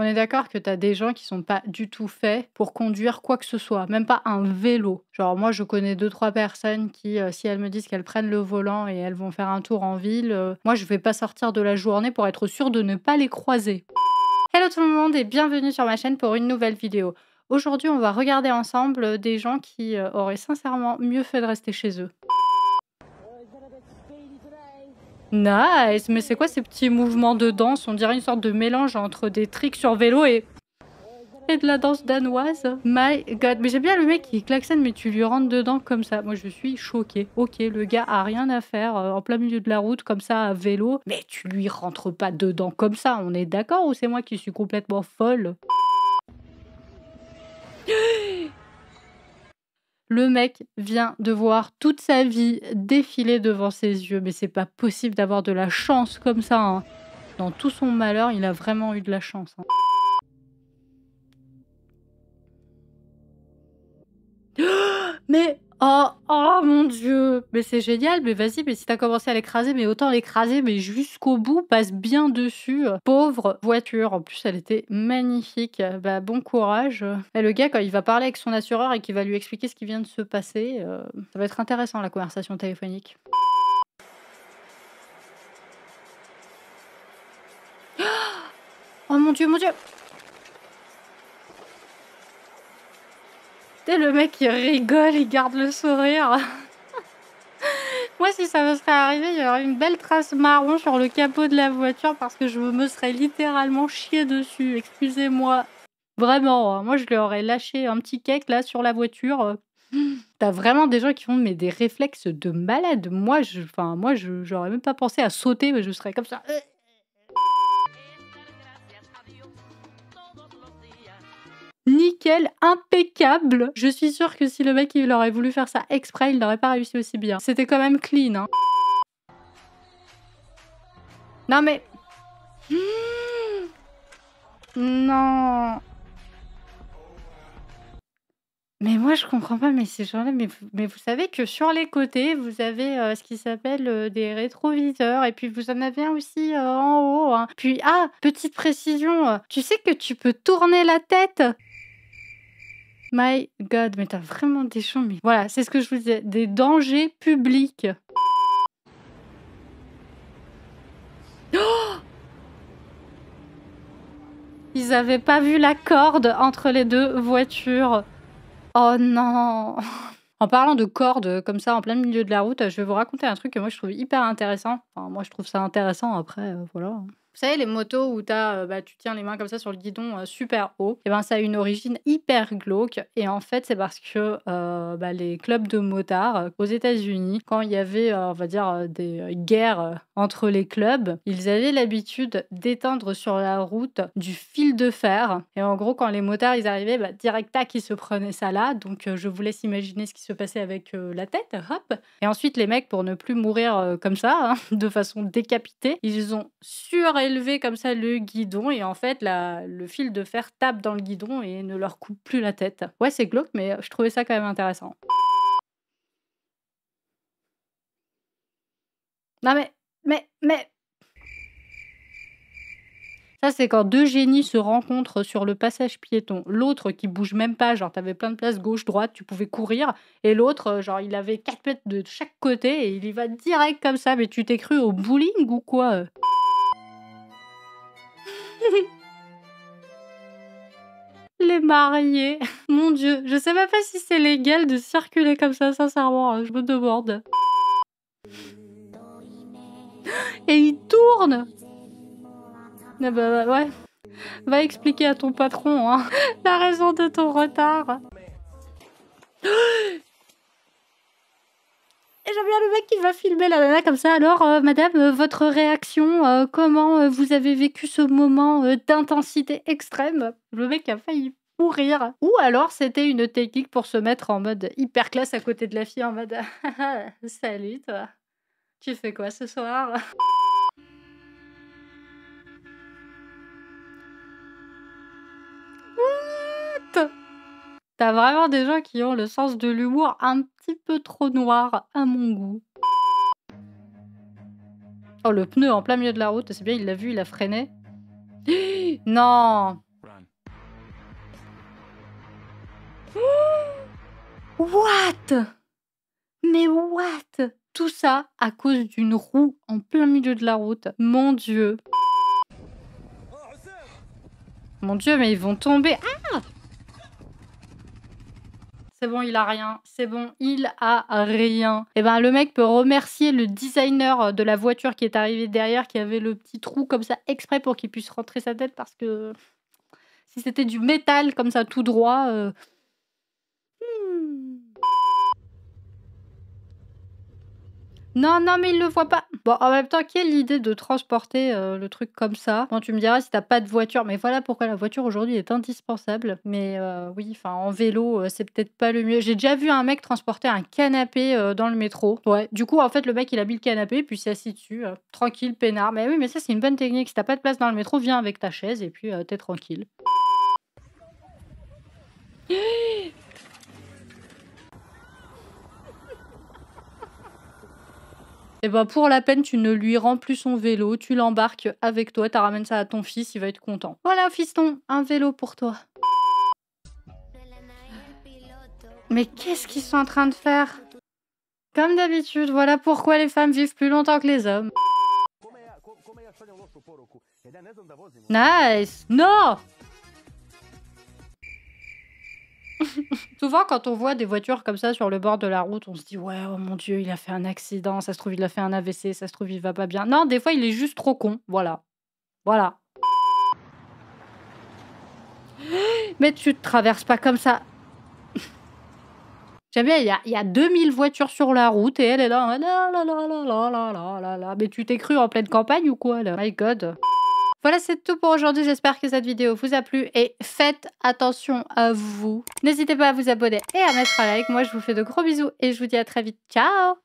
On est d'accord que tu as des gens qui sont pas du tout faits pour conduire quoi que ce soit, même pas un vélo. Genre moi je connais deux trois personnes qui, si elles me disent qu'elles prennent le volant et elles vont faire un tour en ville, moi je vais pas sortir de la journée pour être sûre de ne pas les croiser. Hello tout le monde et bienvenue sur ma chaîne pour une nouvelle vidéo. Aujourd'hui on va regarder ensemble, des gens qui, auraient sincèrement mieux fait de rester chez eux. Nice! Mais c'est quoi ces petits mouvements de danse? On dirait une sorte de mélange entre des tricks sur vélo et de la danse danoise. My God! Mais j'aime bien le mec qui klaxonne, mais tu lui rentres dedans comme ça. Moi, je suis choquée. OK, le gars a rien à faire, en plein milieu de la route comme ça à vélo, mais tu lui rentres pas dedans comme ça, on est d'accord ou c'est moi qui suis complètement folle? Le mec vient de voir toute sa vie défiler devant ses yeux, mais c'est pas possible d'avoir de la chance comme ça, hein. Dans tout son malheur, il a vraiment eu de la chance, hein. Mais oh mon Dieu! Mais c'est génial, mais vas-y, mais si tu as commencé à l'écraser, mais autant l'écraser, mais jusqu'au bout, passe bien dessus, pauvre voiture. En plus, elle était magnifique, bah, bon courage, et le gars, quand il va parler avec son assureur et qu'il va lui expliquer ce qui vient de se passer, ça va être intéressant la conversation téléphonique. Oh mon Dieu, mon Dieu! Tu sais, le mec, il rigole, il garde le sourire. Moi, si ça me serait arrivé, il y aurait une belle trace marron sur le capot de la voiture parce que je me serais littéralement chiée dessus, excusez-moi. Vraiment, hein. Moi, je lui aurais lâché un petit cake là sur la voiture. Tu vraiment des gens qui ont mais des réflexes de malade. Moi, j'aurais même pas pensé à sauter, mais je serais comme ça. Nickel, impeccable. Je suis sûre que si le mec il aurait voulu faire ça exprès, il n'aurait pas réussi aussi bien. C'était quand même clean, hein. Non mais non. Mais moi je comprends pas, mais ces gens-là, mais vous savez que sur les côtés, vous avez, ce qui s'appelle, des rétroviseurs et puis vous en avez un aussi, en haut, hein. Puis petite précision, tu sais que tu peux tourner la tête? My God, mais tu as vraiment des gens, mais voilà, c'est ce que je vous disais, des dangers publics. Ils avaient pas vu la corde entre les 2 voitures. Oh non! En parlant de cordes, comme ça en plein milieu de la route, je vais vous raconter un truc que moi je trouve hyper intéressant. Enfin moi je trouve ça intéressant après, voilà, hein. Vous savez les motos où tu tiens les mains comme ça sur le guidon, super haut? Et ben ça a une origine hyper glauque et en fait c'est parce que, les clubs de motards, aux États-Unis, quand il y avait, on va dire, des, guerres, entre les clubs, ils avaient l'habitude d'éteindre sur la route du fil de fer et en gros quand les motards ils arrivaient, direct tac, ils se prenaient ça là donc je vous laisse imaginer ce qui se passait avec, la tête, hop et ensuite les mecs pour ne plus mourir, comme ça, hein, de façon décapitée, ils ont surélevé comme ça le guidon et en fait le fil de fer tape dans le guidon et ne leur coupe plus la tête. Ouais, c'est glauque mais je trouvais ça quand même intéressant. Non mais ça, c'est quand 2 génies se rencontrent sur le passage piéton. L'autre qui bouge même pas, genre tu avais plein de place gauche-droite, tu pouvais courir et l'autre, genre il avait 4 mètres de chaque côté et il y va direct comme ça. Mais tu t'es cru au bowling ou quoi? Les mariés, mon Dieu, je sais même pas si c'est légal de circuler comme ça sincèrement, je me demande. Et il tourne! Ah bah, ouais, va expliquer à ton patron, hein, la raison de ton retard. Et j'aime bien le mec qui va filmer la nana comme ça. Alors, madame, votre réaction, comment, vous avez vécu ce moment, d'intensité extrême? Le mec a failli mourir. Ou alors c'était une technique pour se mettre en mode hyper classe à côté de la fille en mode: «Salut toi, tu fais quoi ce soir?» Tu vraiment des gens qui ont le sens de l'humour un petit peu trop noir à mon goût. Oh le pneu en plein milieu de la route, c'est bien, il l'a vu, il a freiné. Non! What? Mais what? Tout ça à cause d'une roue en plein milieu de la route. Mon Dieu. Mon Dieu, mais ils vont tomber. Ah! C'est bon, il a rien. C'est bon, il a rien. Et ben, le mec peut remercier le designer de la voiture qui est arrivé derrière, qui avait le petit trou comme ça exprès pour qu'il puisse rentrer sa tête parce que si c'était du métal comme ça tout droit. Non, non, mais il le voit pas. Bon, en même temps, quelle idée de transporter le truc comme ça. Bon, tu me diras si t'as pas de voiture, mais voilà pourquoi la voiture aujourd'hui est indispensable. Mais oui, enfin, en vélo, c'est peut-être pas le mieux. J'ai déjà vu un mec transporter un canapé dans le métro. Ouais, du coup, en fait, le mec, il a mis le canapé, puis s'est assis dessus, tranquille, peinard. Mais oui, mais ça, c'est une bonne technique. Si t'as pas de place dans le métro, viens avec ta chaise et puis t'es tranquille. Et ben pour la peine, tu ne lui rends plus son vélo, tu l'embarques avec toi, tu ramènes ça à ton fils, il va être content. Voilà, fiston, un vélo pour toi. Mais qu'est-ce qu'ils sont en train de faire? Comme d'habitude, voilà pourquoi les femmes vivent plus longtemps que les hommes. Nice! Non! Souvent, quand on voit des voitures comme ça sur le bord de la route, on se dit ouais, oh mon Dieu, il a fait un accident, ça se trouve, il a fait un AVC, ça se trouve, il va pas bien. Non, des fois, il est juste trop con. Voilà. Voilà. Mais tu te traverses pas comme ça. J'aime bien, il y a 2000 voitures sur la route et elle est là. La la la la la la la la la. Mais tu t'es cru en pleine campagne ou quoi là? My God. Voilà, c'est tout pour aujourd'hui. J'espère que cette vidéo vous a plu et faites attention à vous. N'hésitez pas à vous abonner et à mettre un like. Moi, je vous fais de gros bisous et je vous dis à très vite. Ciao!